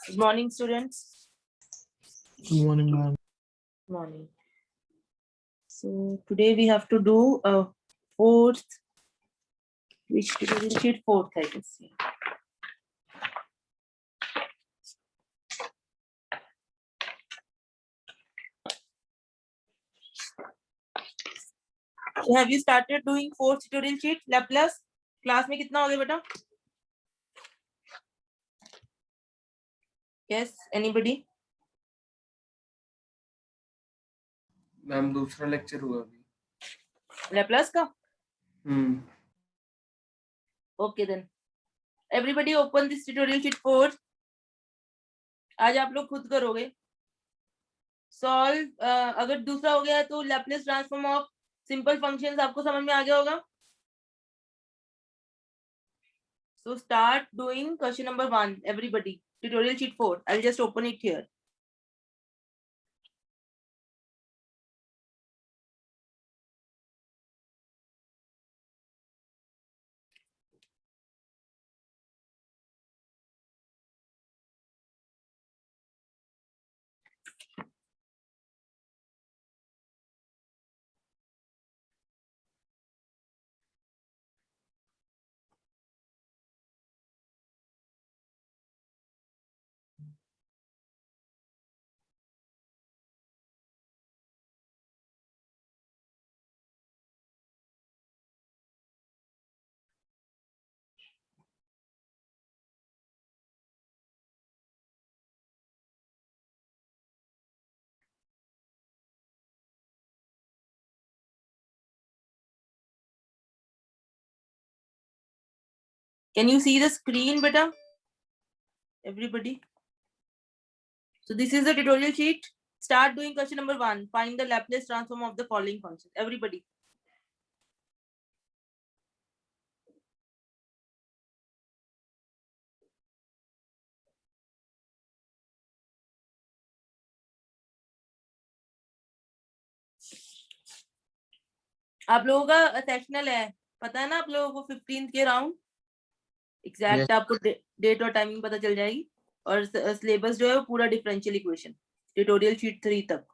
Good morning, students. Good morning, ma'am. Morning. So today we have to do a fourth, which tutorial sheet fourth, I can see. So have you started doing fourth tutorial sheet? Laplace class में कितना हो गया बेटा? Yes, anybody? Ma'am दूसरा lecture हुआ अभी। Laplace का? Okay then. Everybody open this tutorial sheet fourth. आज आप लोग खुद करोगे. Solve अगर दूसरा हो गया तो Laplace transform of simple functions आपको समझ में आ गया होगा. So start doing question number 1, everybody. Tutorial sheet 4. I'll just open it here. Can you see the screen, beta? Everybody. So this is the tutorial sheet. Start doing question number 1. Find the Laplace transform of the following functions. Everybody. आप लोगों का sectional है, पता है ना आप लोगों को 15th के राउंड एग्जैक्ट आपको डेट और टाइमिंग पता चल जाएगी और सिलेबस जो है वो पूरा डिफरेंशियल इक्वेशन ट्यूटोरियल शीट 3 तक.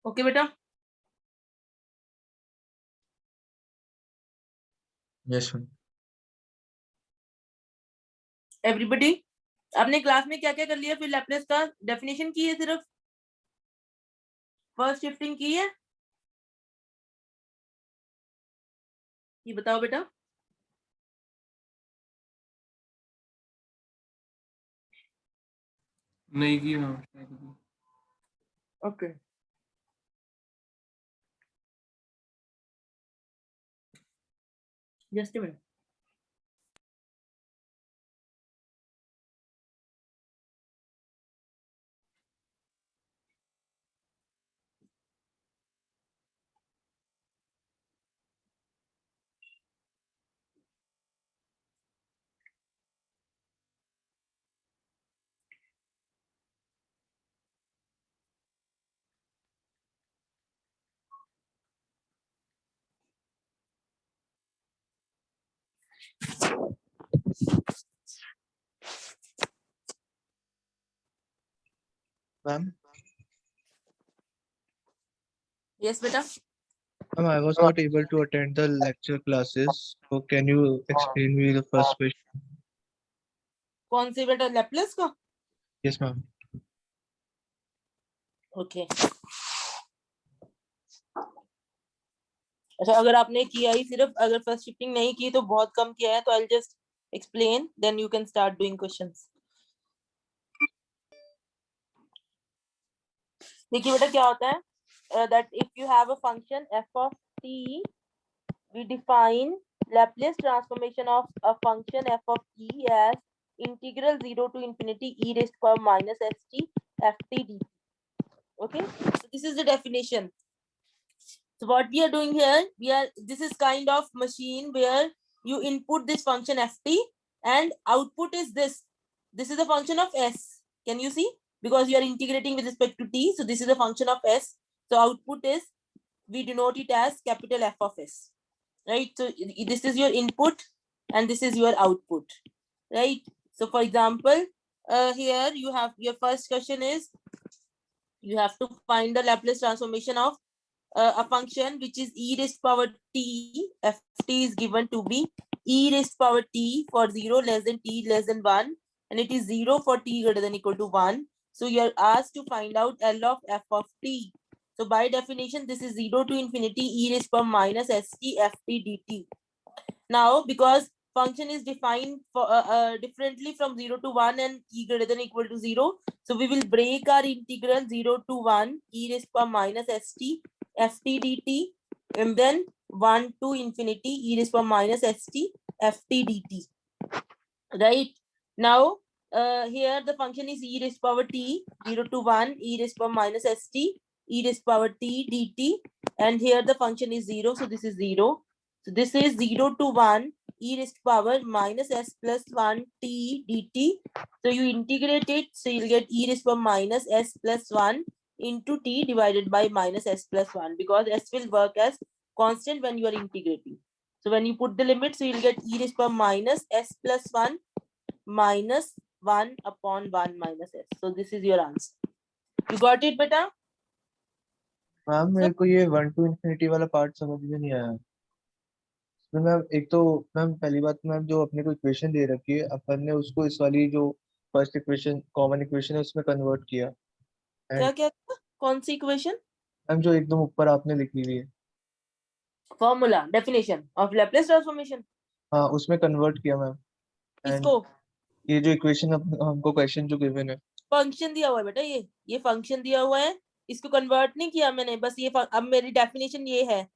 ओके बेटा? Yes ma'am. एवरीबडी आपने क्लास में क्या क्या कर लिया? फिर लैप्लेस का डेफिनेशन की है, सिर्फ फर्स्ट शिफ्टिंग की है, ये बताओ बेटा. नहीं की ma'am. Okay just a minute. Ma'am yes बेटा. Ma'am, I was not able to attend the lecture classes. So can you explain me the first question? कौन से बेटा? लैप्लेस का? Yes, ma'am. ओके अच्छा, अगर आपने किया ही सिर्फ, अगर फर्स्ट शिफ्टिंग नहीं की तो बहुत कम किया है, तो I will just explain, then you can start doing questions. देखिए बेटा क्या होता है, that if you have a function f of t, we define Laplace transformation of a function f of t as integral 0 to infinity e raised to power minus st ft dt. Okay, so this is the definition. So what we are doing here, this is kind of machine where you input this function ft and output is this. This is the function of s. Can you see? Because you are integrating with respect to t, so this is the function of s. So output is, we denote it as capital F of s. Right? So this is your input and this is your output. Right? So for example, here you have your first question is you have to find the Laplace transformation of a function which is e raised power t. Ft is given to be e raised power t for 0 less than t less than 1, and it is 0 for t greater than equal to 1. So you are asked to find out L of f of t. So by definition, this is 0 to infinity e raised power minus st ft dt. Now, because function is defined for differently from 0 to 1 and t greater than equal to 0, so we will break our integral 0 to 1 e raised power minus st ft dt, and then 1 to infinity e raised power minus st ft dt. Right now, here the function is e raised power t 0 to 1 e raised power minus st e raised power t dt, and here the function is 0, so this is 0. So this is 0 to 1 e raised power minus s plus 1 t dt. So you integrate it, so you'll get e raised power minus s plus 1 into t divided by minus s plus 1, because s will work as constant when you are integrating. So when you put the limit, so you'll get e raised power minus s plus 1 minus 1 upon 1 minus s. So this is your answer. You got it, beta? Ma'am मेरे को ये 1 to infinity वाला part समझ में नहीं आया। इसमें ma'am एक तो मैम पहली बात मैम जो अपने को इक्वेशन दे रखी है अपन ने उसको इस वाली जो फर्स्ट इक्वेशन कॉमन इक्वेशन है उसमें कन्वर्ट किया। क्या एंड क्या कौन सी इक्वेशन? मैम जो एकदम ऊपर आपने लिखी हुई है, formula definition of Laplace transformation, हाँ उसमें कन्वर्ट किया मैम। एंड इसको ये जो इक्वेशन हमको क्वेश्चन जो गिवन है, फंक्शन दिया हुआ है बेटा, ये फंक्शन दिया हुआ है, इसको कन्वर्ट नहीं किया मैंने, बस ये अब मेरी डेफिनेशन ये है।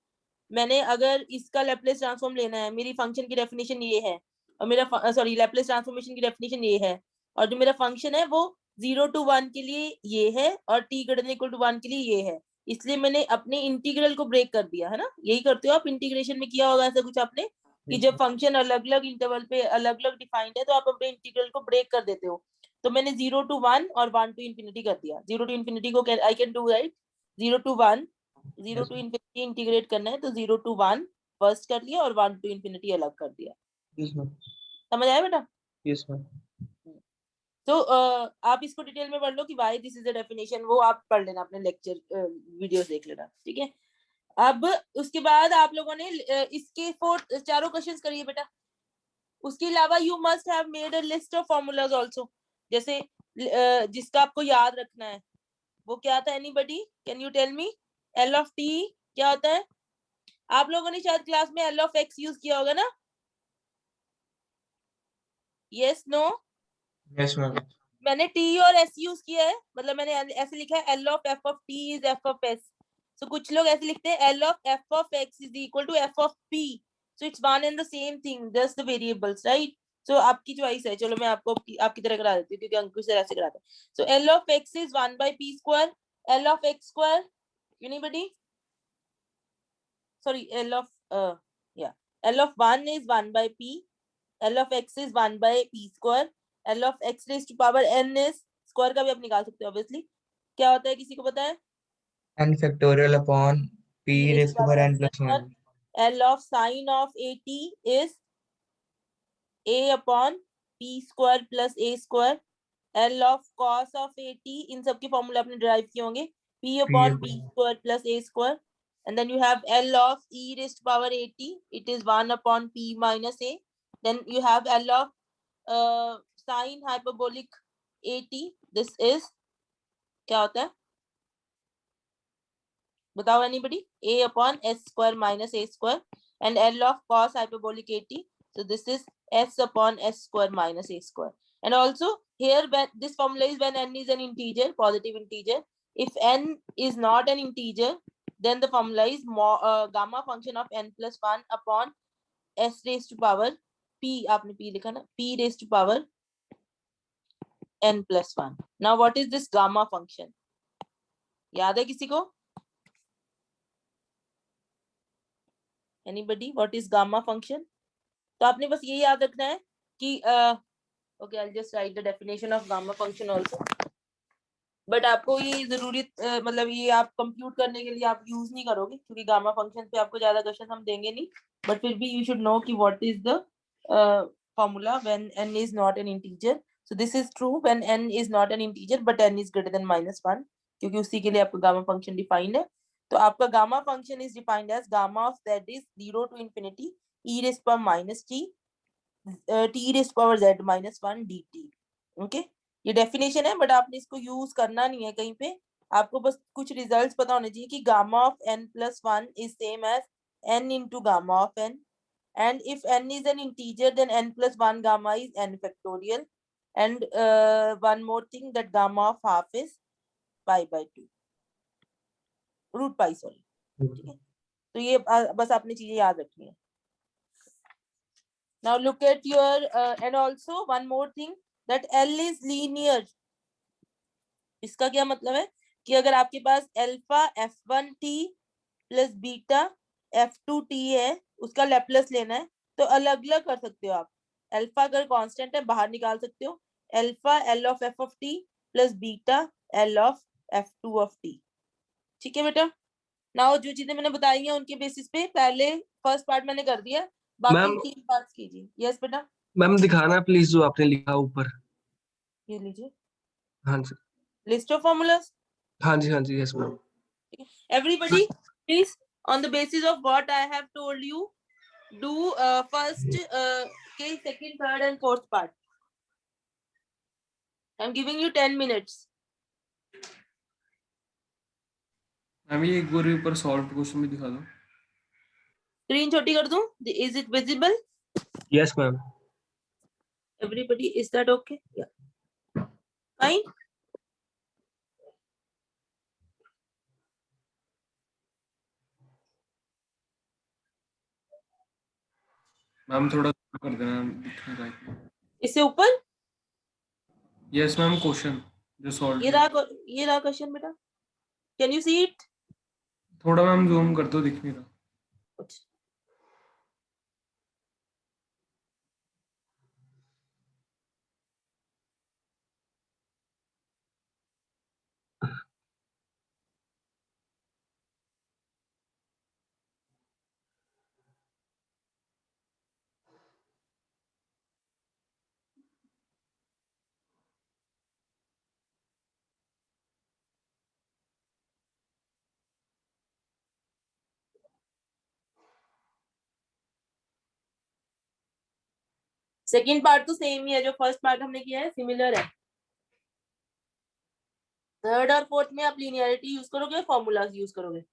मैंने अगर इसका लैप्लेस ट्रांसफॉर्म लेना है, मेरी फंक्शन की डेफिनेशन ये है, और मेरा सॉरी लैप्लेस ट्रांसफॉर्मेशन की डेफिनेशन ये है, और जो मेरा फंक्शन है वो 0 to 1 के लिए ये है और t greater than equal to 1 के लिए ये है। इसलिए मैंने अपने इंटीग्रल को ब्रेक कर दिया है ना, यही करते हो आप इंटीग्रेशन में, किया होगा ऐसा कुछ आपने कि जब फंक्शन अलग अलग इंटरवल पे अलग अलग डिफाइंड है तो आप अपने इंटीग्रल को ब्रेक कर देते हो। तो मैंने 0 to 1 और 1 to infinity कर दिया। 0 to infinity को I can do right, 0 to 1, 0 to infinity integrate करना है तो 0 to 1 फर्स्ट कर लिया और 1 to infinity अलग कर दिया। यस मैम, समझ आया बेटा? Yes ma'am. तो आप इसको डिटेल में पढ़ लो कि why this is the definition, वो आप पढ़ लेना, अपने लेक्चर वीडियोस देख लेना, ठीक है। अब उसके बाद आप लोगों ने इसके चारों क्वेश्चंस करिए बेटा। उसके अलावा you must have made a list of formulas also, जैसे जिसका आपको याद रखना है वो क्या था। Anybody can you tell me L of T क्या होता है? आप लोगों ने शायद क्लास में एल ऑफ एक्स यूज किया होगा ना? Yes no? Yes ma'am. मैंने टी और एस यूज किया है, मतलब मैंने ऐसे लिखा है L of F of T is F of S. So कुछ लोग ऐसे लिखते हैं L of F of X is equal to F of P. So it's one and the same thing, just the variables, right? So आपकी choice है। चलो मैं आपको आपकी तरह करा देती हूँ क्योंकि अंकुश सर ऐसे कराते हैं। So L of X is 1 by p square, L of X square, anybody? Sorry L of या L of 1 is 1 by p, L of x is 1 by p square, L of x raised to power n is, square का भी आप निकाल सकते हो obviously, क्या होता है किसी को पता है? n factorial upon p raised to power n plus 1. L of sin of at is a upon p square plus a square, L of cos of at, इन सब के फॉर्मूला आपने डिराइव किए होंगे, p upon p square plus a square, and then you have L of e raised to power at, it is 1 upon p minus a, then you have L of sin hyperbolic at, this is क्या होता है बताओ anybody? a upon s square minus a square, and L of cos hyperbolic at, so this is s upon s square minus a square. And also here when this formula is when n is an integer, positive integer. If n is not an integer, then the formula is gamma function of n plus 1 upon s raised to power p, आपने p लिखा ना, p raised to power n plus 1. Now what is this gamma function? याद है किसी को? Anybody? What is gamma function? तो आपने बस ये याद रखना है कि okay, I'll just write the definition of gamma function also. But आपको ये जरूरी मतलब ये आप कंप्यूट करने के लिए आप यूज नहीं करोगे क्योंकि गामा फंक्शन पे आपको ज्यादा क्वेश्चन हम देंगे नहीं, बट फिर भी यू शुड नो कि what is the formula when n is not an integer. So this is true when n is not an integer but n is greater than -1, क्योंकि उसी के लिए आपका गामा फंक्शन डिफाइंड है. तो आपका gamma function is defined as gamma of z इज 0 to infinity e raised power minus t t raised power z -1 dt. Okay, ये डेफिनेशन है बट आपने इसको यूज करना नहीं है कहीं पे. आपको बस कुछ रिजल्ट्स पता होने चाहिए कि gamma of n plus 1 is same as n into gamma of n. And if n is an integer, then n plus 1 gamma is n factorial. And one more thing, that gamma of half is pi by 2. Root pi, sorry. ठीक है, तो ये बस आपने चीजें याद रखनी है. Now look at your and also one more thing, that L is linear. इसका क्या मतलब है कि अगर आपके पास alpha f1t plus beta f2t है, उसका लेप्लेस लेना है तो अलग अलग कर सकते हो आप. अल्फा अगर कांस्टेंट है बाहर निकाल सकते हो, alpha l of f of t plus beta l of f2 of t. ठीक है बेटा. नाउ जो चीजें मैंने बताई हैं उनके बेसिस पे पहले फर्स्ट पार्ट मैंने कर दिया, बाकी मैम 3 पार्ट्स कीजिए. यस बेटा, मैम दिखाना प्लीज जो आपने लिखा ऊपर. ये लीजिए हाँ जी, लिस्ट ऑफ फॉर्मूलाज. हाँ जी, हाँ जी, yes ma'am. Everybody, please, on the basis of what I have told you, do first, okay, second, third, and fourth part. I'm giving you 10 minutes. Ma'am ये एक बार ऊपर सॉल्व क्वेश्चन भी दिखा दो. Screen छोटी कर दूं? Is it visible? Yes ma'am. Everybody, is that okay? Yeah. Fine. Ma'am थोड़ा कर देना, दिख नहीं रहा है. इससे ऊपर यस मैम, क्वेश्चन जो सॉल्व ये किया. रहा क्वेश्चन बेटा. Can you see it? थोड़ा मैम जूम कर दो, दिख नहीं रहा. अच्छा. सेकेंड पार्ट तो सेम ही है, जो फर्स्ट पार्ट हमने किया है सिमिलर है. थर्ड और फोर्थ में आप लिनियरिटी यूज करोगे, फॉर्मूलाज यूज करोगे.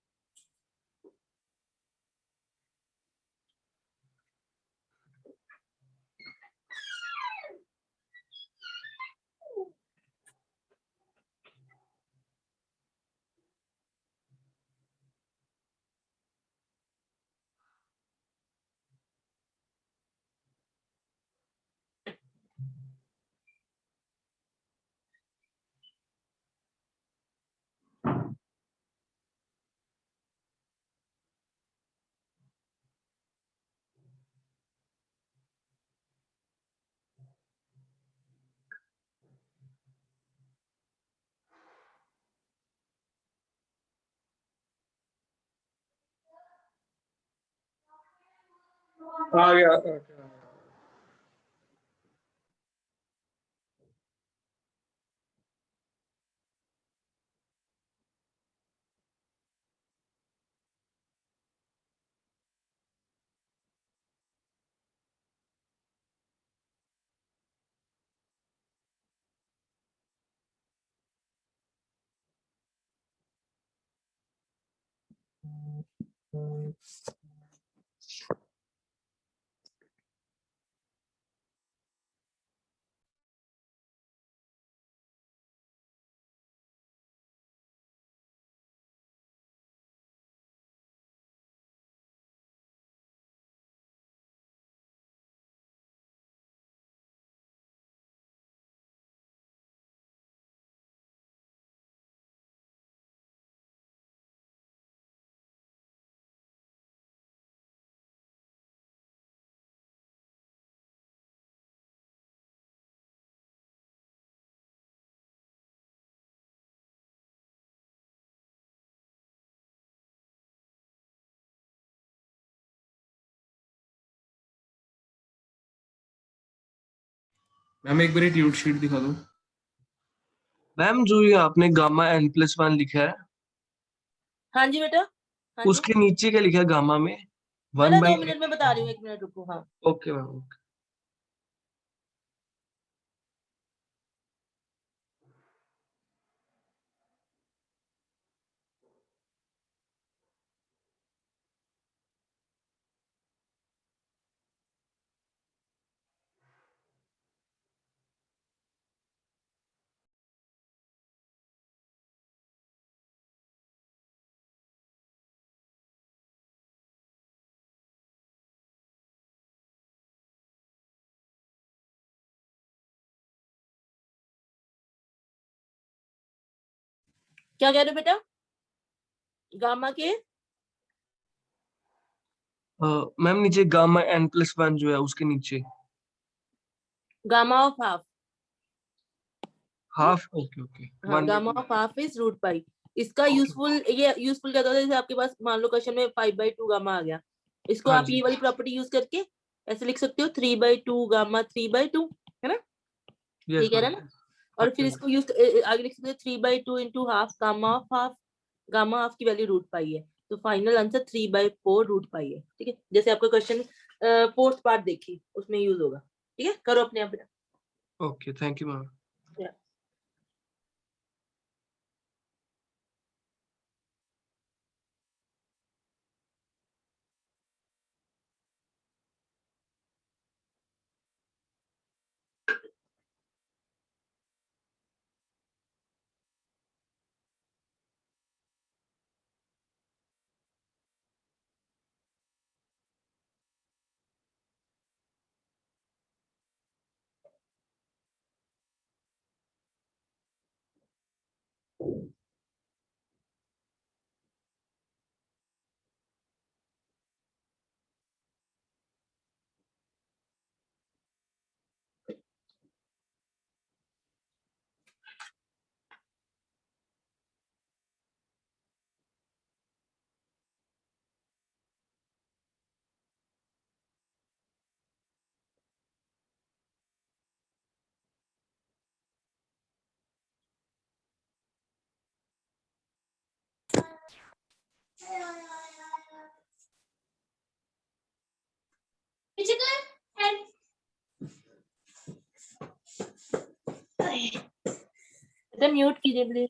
आ गया. मैम एक बार ट्यूट शीट दिखा दो। मैम जो ये आपने गामा n+1 लिखा है, हाँ जी बेटा, हाँ जी उसके नीचे क्या लिखा है गामा में? बेटा, 1/। 2 मिनट में बता रही हूँ, 1 मिनट रुको। हाँ, ओके मैम, ओके। क्या कह रहे हो बेटा? गामा के मैम नीचे गामा n+1 जो है उसके नीचे gamma of half, half. Okay okay, हाँ, gamma 1/2। Of half is root pi. इसका ओके। यूजफुल, ये यूजफुल क्या होता है, जैसे आपके पास मान लो क्वेश्चन में 5/2 गामा आ गया, इसको हाँ आप जी। ये वाली प्रॉपर्टी यूज करके ऐसे लिख सकते हो, 3/2 गामा 3/2, है ना? यस ठीक है मैम। ना? और फिर ओके मैम। इसको यूज आगे लिख सकते हो 3/2 into half gamma of half, gamma half की वैल्यू रूट पाई है, तो फाइनल आंसर 3/4 रूट पाई है। ठीक है, जैसे आपका क्वेश्चन फोर्थ पार्ट देखिए, उसमें यूज होगा। ठीक है, करो अपने आप। Okay, thank you ma'am. Yeah. बेटा म्यूट कीजिए प्लीज।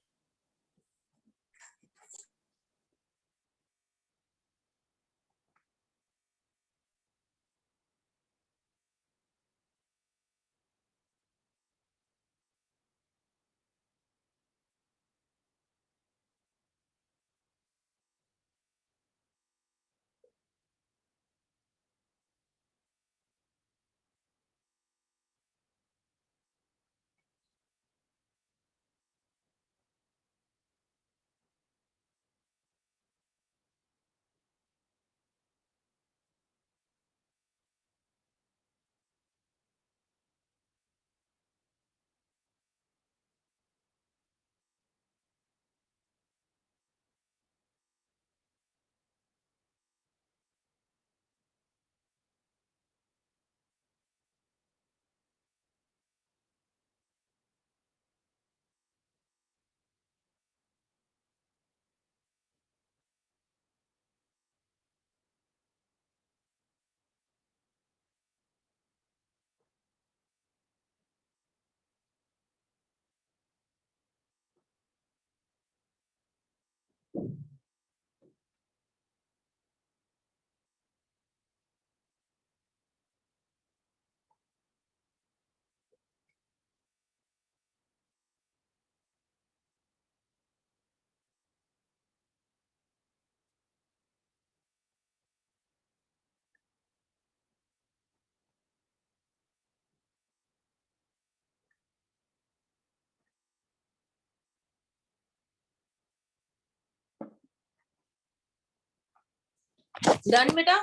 डन बेटा,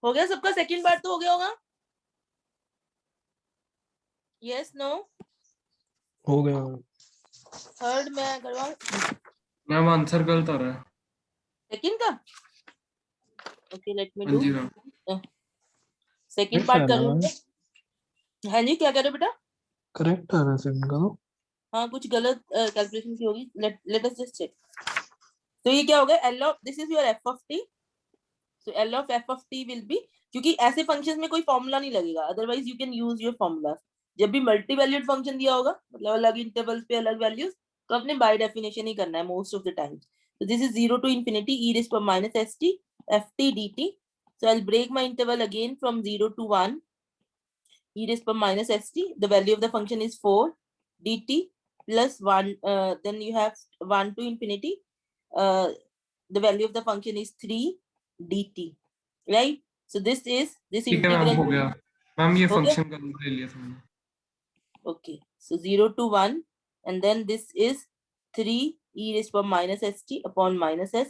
हो गया सबका? सेकंड पार्ट तो हो गया होगा? Yes no? हो गया। थर्ड मैं करवा, मैम आंसर गलत आ रहा है। सेकंड का? ओके लेट मी हाँ डू। Ji ma'am. सेकंड फिर से पार्ट आना कर मैम। लूंगा। हाँ जी, क्या कह रहे हो बेटा? करेक्ट आ रहा है इनका तो। हाँ कुछ गलत कैलकुलेशन की होगी, लेट अस जस्ट चेक। तो ये क्या होगा, L of this is your F of T, so L of F of T will be, क्योंकि ऐसे फंक्शंस में कोई फॉर्मूला नहीं लगेगा, otherwise you can use your formula. जब भी मल्टी वैल्यूड फंक्शन दिया होगा, मतलब अलग इंटरवल्स पे अलग वैल्यूज, तो अपने बाय डेफिनेशन ही करना है most of the times. So this is 0 to infinity e raised to minus st ft dt. So I'll break my interval again from 0 to 1 e raised to minus st. The value of the function is 4 dt plus 1. Then you have 1 to infinity. The value of the function is 3 dt. Right? So this is this ठीक है ma'am, हो integral. गया ma'am, ये हो गया? Function का root ले लिया था मैंने। Okay. So 0 to 1, and then this is 3 e raised to minus st upon minus s,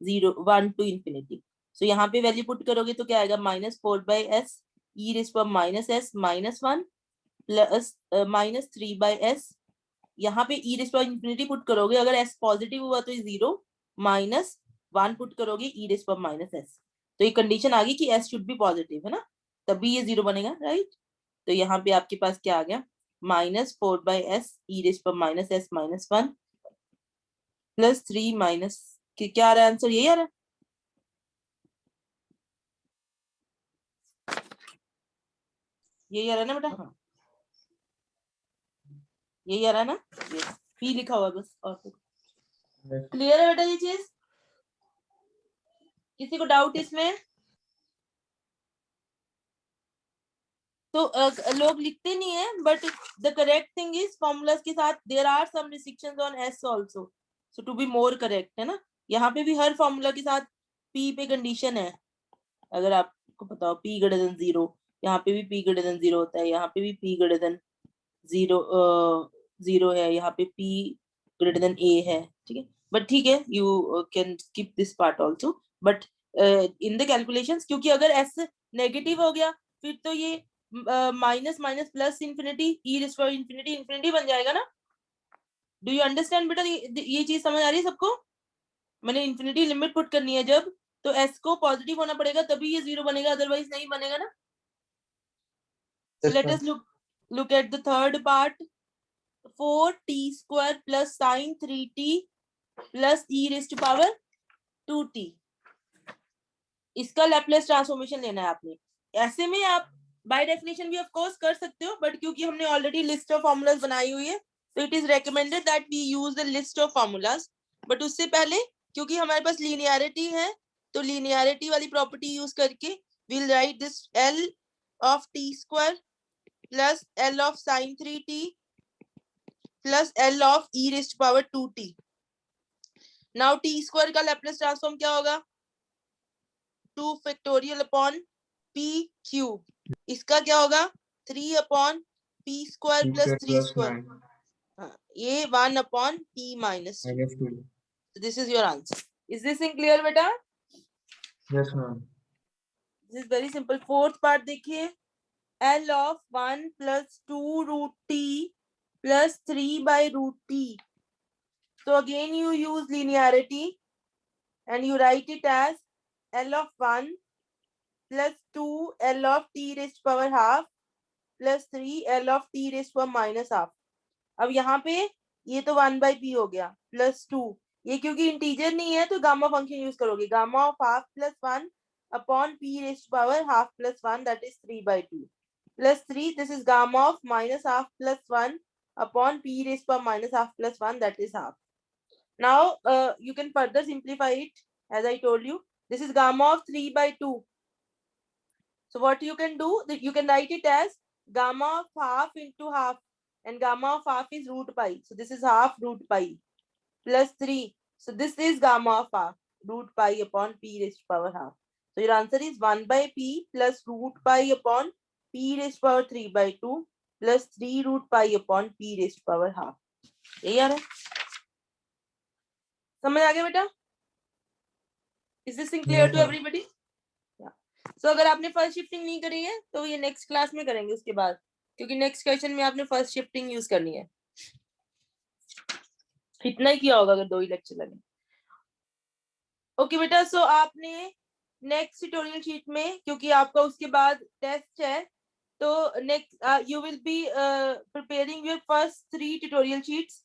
0 1 to infinity. So यहाँ पे वैल्यू पुट करोगे तो क्या आएगा, minus 4/s e raised to minus s minus 1 plus minus 3/s, यहाँ पे e raised to infinity put करोगे, अगर s पॉजिटिव हुआ तो 0, माइनस 1 पुट करोगे e raised to minus s, तो ये कंडीशन आ गई कि s शुड बी पॉजिटिव, है ना, तभी ये 0 बनेगा, राइट। तो यहाँ पे आपके पास क्या आ गया, minus 4/s e raised to minus s minus 1 plus 3 minus, क्या आ रहा है आंसर, यही आ रहा है, यही आ रहा है ना बेटा, हाँ यही आ रहा है ना, ये p लिखा हुआ है बस, और क्लियर है बेटा ये चीज, किसी को डाउट इसमें? तो लोग लिखते नहीं है, but the correct thing is formulas के साथ there are some restrictions on S also, so to be more correct, है ना, यहाँ पे भी हर फॉर्मूला के साथ p पे कंडीशन है, अगर आपको पता हो p ग्रेटर देन 0, यहाँ पे भी p ग्रेटर देन 0 होता है, यहाँ पे भी p ग्रेटर देन 0 है, यहाँ पे p ग्रेटर देन a है, ठीक है, बट ठीक है, you can skip this part also, but in the calculations, क्योंकि अगर s नेगेटिव हो गया फिर तो ये minus minus plus infinity e raise to infinity infinity बन जाएगा ना। डू यू अंडरस्टैंड बेटा, ये चीज समझ आ रही है सबको? मैंने इंफिनिटी लिमिट पुट करनी है जब, तो s को पॉजिटिव होना पड़ेगा तभी ये 0 बनेगा, अदरवाइज नहीं बनेगा ना। So let us look at the third part. 4t square plus sin 3t plus e raised to power 2t, इसका लैपलेस ट्रांसफॉर्मेशन लेना है आपने। ऐसे में आप बाय डेफिनेशन भी ऑफ कोर्स कर सकते हो, बट क्योंकि हमने ऑलरेडी लिस्ट ऑफ फॉर्मूलाज बनाई हुई है, तो it is recommended that we use the list of formulas. But उससे पहले क्योंकि हमारे पास लीनियरिटी है, तो लीनियरिटी वाली प्रॉपर्टी यूज करके we'll write this L of t square plus L of sin 3t plus L of e raised to power 2t. Now t square का Laplace transform क्या होगा, 2 factorial upon p cube, इसका क्या होगा 3 upon p square plus 3 square, ये 1 upon p minus 2. So this is your answer. Is this in clear beta? Yes ma'am. This is very simple. Fourth part देखिए, L of 1 plus 2 root t plus 3 by root t. So again you use linearity and you write it as L of 1 plus 2 L of t raised to power half plus 3 L of t raised to power minus half. अब यहाँ पे ये तो 1 by p हो गया plus 2, ये क्योंकि integer नहीं है तो गामा फंक्शन यूज करोगे, gamma of half plus 1 upon p raised to power half plus 1, that is 3 by 2 plus 3, this is gamma of minus half plus 1 upon p raised to power minus half plus 1, that is half. Now you can further simplify it, as I told you, this is gamma of 3 by 2. So what you can do, you can write it as gamma of half into half, and gamma of half is root pi, so this is half root pi plus 3, so this is gamma of half root pi upon p raised to power half. So your answer is 1 by p plus root pi upon p raised to power 3 by 2 plus 3 root pi upon p raised to power half. यही आ रहा है, समझ आ गया बेटा? Is this clear to everybody? Yeah. So अगर आपने first shifting नहीं करी है तो ये नेक्स्ट क्लास में करेंगे उसके बाद, क्योंकि नेक्स्ट क्वेश्चन में आपने फर्स्ट शिफ्टिंग यूज करनी है। इतना ही किया होगा अगर 2 ही लेक्चर लगे। ओके बेटा, सो आपने नेक्स्ट ट्यूटोरियल शीट में, क्योंकि आपका उसके बाद टेस्ट है, तो next you will be preparing your first 3 tutorial sheets.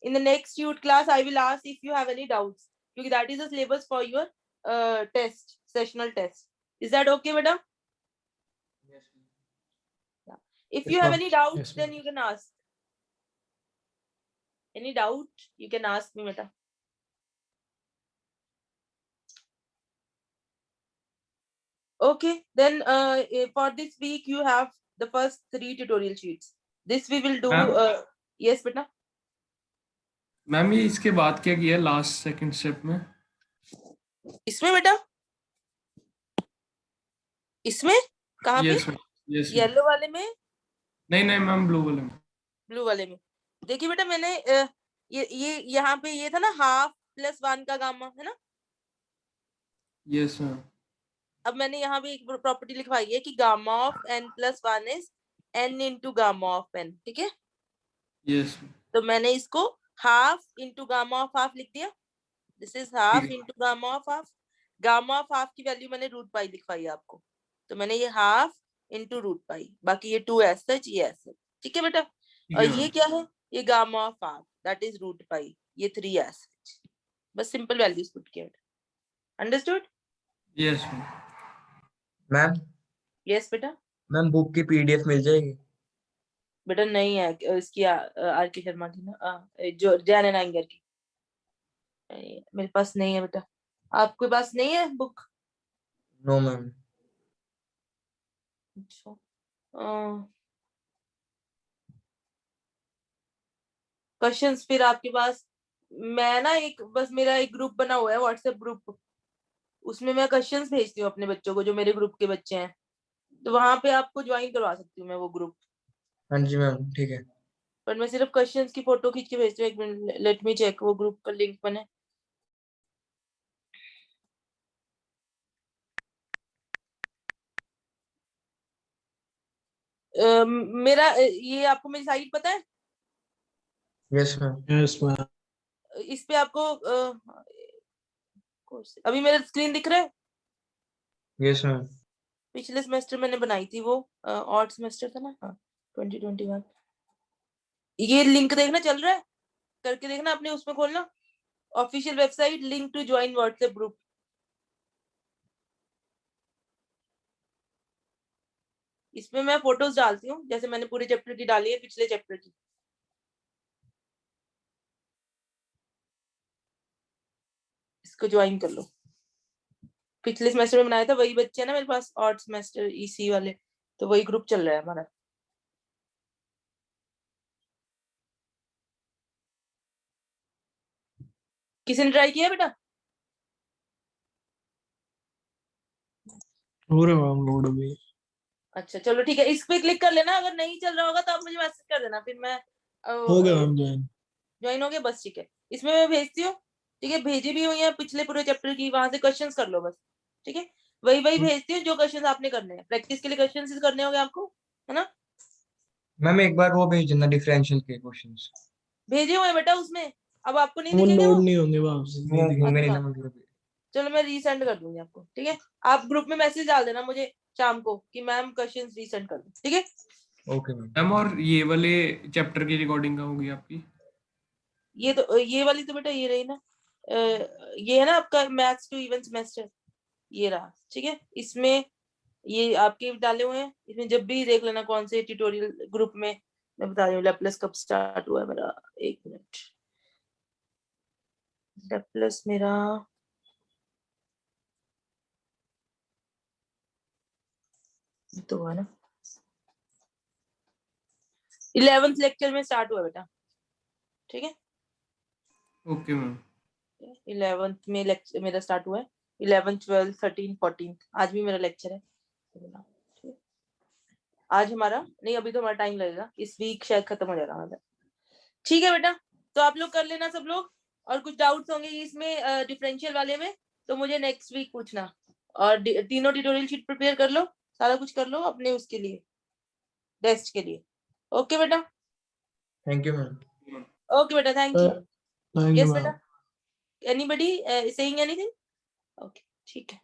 In the next tutor class I will ask if you have any doubts, because that is the syllabus for your test, sessional test. Is that okay, madam? If Yes, you have ma'am. any doubts, Yes, ma'am. then you can ask. Any doubt, you can ask me, madam. Okay, then for this week you have the first 3 tutorial sheets. This we will do. Ma'am? Yes, beta. Ma'am ये इसके बाद क्या किया last second step में? इसमें बेटा, इसमें कहाँ पे? Yes ma'am, yes ma'am. Yellow वाले में? नहीं नहीं मैम, ब्लू वाले में। ब्लू वाले में। देखिए बेटा, मैंने ये यहाँ पे ये था ना, हाफ प्लस 1 का गामा है ना। Yes ma'am. अब मैंने यहाँ पे एक प्रॉपर्टी लिखवाई है कि gamma of n plus 1 is n into gamma of n, ठीक है। यस। तो मैंने इसको half into gamma of half लिख दिया। दिस इज हाफ ठीक है। Into gamma of half. Gamma of half की वैल्यू मैंने रूट पाई लिखवाई है आपको, तो मैंने ये हाफ इंटू रूट पाई, बाकी ये 2 एस सच, ये एस सच, ठीक है बेटा। ठीक और है ये मैम। क्या है? ये gamma of half, that is root pi, ये 3 एस सच। बस सिंपल वैल्यूज पुट किया बेटा। Understood? Yes ma'am. Ma'am yes बेटा। मैम बुक की पीडीएफ मिल जाएगी? बेटा नहीं है इसकी, आर के शर्मा की ना, जो जैन एंड आयंगर की, मेरे पास नहीं है बेटा। आपके पास नहीं है बुक? No ma'am. अच्छा, क्वेश्चंस फिर आपके पास, मैं ना एक बस मेरा एक ग्रुप बना हुआ है, व्हाट्सएप ग्रुप, उसमें मैं क्वेश्चंस भेजती हूँ अपने बच्चों को, जो मेरे ग्रुप के बच्चे हैं, तो वहां पे आपको ज्वाइन करवा सकती हूँ मैं वो ग्रुप। हाँ जी मैम, ठीक है। पर मैं सिर्फ क्वेश्चंस की फोटो खींच के भेजती हूँ। एक मिनट, लेट मी चेक वो ग्रुप का लिंक बने। मेरा ये आपको मेरी साइट पता है? Yes ma'am. Yes ma'am. इस पे आपको अभी मेरा स्क्रीन दिख रहा है? Yes ma'am. पिछले सेमेस्टर मैंने बनाई थी वो, ऑड सेमेस्टर था ना, हाँ 2021। ये लिंक देखना चल रहा है, करके देखना अपने उसमें खोलना, official website, link to join WhatsApp group. इसमें मैं फोटोज डालती हूँ, जैसे मैंने पूरे चैप्टर की डाली है, पिछले चैप्टर की। इसको ज्वाइन कर लो। पिछले सेमेस्टर में बनाया था, वही बच्चे हैं ना मेरे पास, ऑड सेमेस्टर ईसी वाले, तो वही ग्रुप चल रहा है हमारा। किसी ने ट्राई किया बेटा? हो रहा मैम लोड अभी। अच्छा चलो ठीक है, इस पे क्लिक कर लेना, अगर नहीं चल रहा होगा तो आप मुझे मैसेज कर देना, फिर मैं हो गया मैम ज्वाइन। ज्वाइन हो गया, बस ठीक है। इसमें मैं भेजती हूँ, ठीक है, भेजी भी हुई है पिछले पूरे चैप्टर की, वहां से क्वेश्चंस कर लो बस, ठीक है। वही वही भेजती हूँ जो क्वेश्चंस आपने करने हैं, प्रैक्टिस के लिए क्वेश्चंस करने होंगे आपको, है ना। मैम एक बार वो भेज देना डिफरेंशियल के क्वेश्चंस। भेजे हुए हैं बेटा उसमें, अब आपको नहीं वो दिखेंगे लोड वो? नहीं होंगे वापस, नहीं वो दिखेंगे। होंगे नहीं अच्छा। ना मतलब। चलो मैं रीसेंड कर दूंगी आपको, ठीक है। आप ग्रुप में मैसेज डाल देना मुझे शाम को कि मैम क्वेश्चंस रीसेंड कर दो, ठीक है। Okay ma'am. मैम और ये वाले चैप्टर की रिकॉर्डिंग कहाँ होगी आपकी? ये वाली तो बेटा ये रही ना, ये है ना आपका मैथ्स टू इवन सेमेस्टर, ये रहा, ठीक है। इसमें ये आपके डाले हुए हैं, इसमें जब भी देख लेना कौन से ट्यूटोरियल ग्रुप में। मैं बता रही हूँ लेप्लेस कब स्टार्ट हुआ है मेरा, एक मिनट। लेप्लेस मेरा तो हुआ ना 11th लेक्चर में स्टार्ट हुआ बेटा, ठीक है। Okay ma'am. 11th में लेक्चर मेरा स्टार्ट हुआ है, 11th 12th 13th 14th, आज भी मेरा लेक्चर है, ठीक है? आज हमारा नहीं, अभी तो हमारा टाइम लगेगा, इस वीक शायद खत्म हो जाएगा हमारा, ठीक है बेटा। तो आप लोग कर लेना सब लोग, और कुछ डाउट्स होंगे इसमें डिफरेंशियल वाले में तो मुझे नेक्स्ट वीक पूछना, और तीनों ट्यूटोरियल शीट प्रिपेयर कर लो, सारा कुछ कर लो अपने उसके लिए, टेस्ट के लिए। ओके बेटा, थैंक यू मैम। ओके बेटा, thank you. Thank you yes ma'am. बेटा, एनीबडी सेइंग एनीथिंग? ओके, ठीक है।